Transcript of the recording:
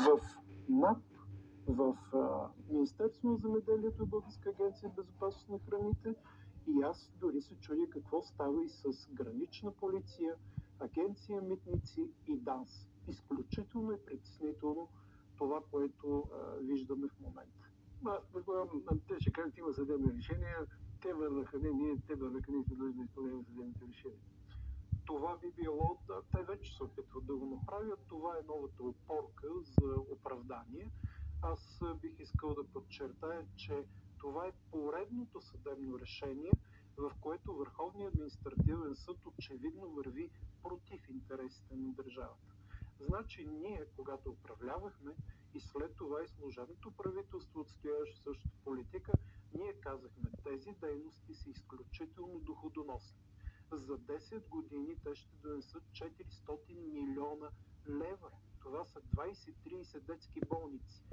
В НАП, в Министерство на земеделието и Българска агенция безопасност на храните, и аз дори се чудя какво става и с гранична полиция, агенция митници и ДАНС. Изключително е притеснително това, което виждаме в момента. Аз предполагам, те ще кажат, има съдебни решения, те върнаха, ние сме длъжни да изпълняваме съдебните решения. Това би било, те вече се опитват да го направят, това е новата опорка за оправдание. Аз бих искал да подчертая, че това е поредното съдебно решение, в което Върховният административен съд очевидно върви против интересите на държавата. Значи ние, когато управлявахме и след това и служебното правителство отстояваше същата политика, ние казахме, тези дейности са изключително доходоносни. За 10 години те ще донесат 400 милиона лева. Това са 20-30 детски болници.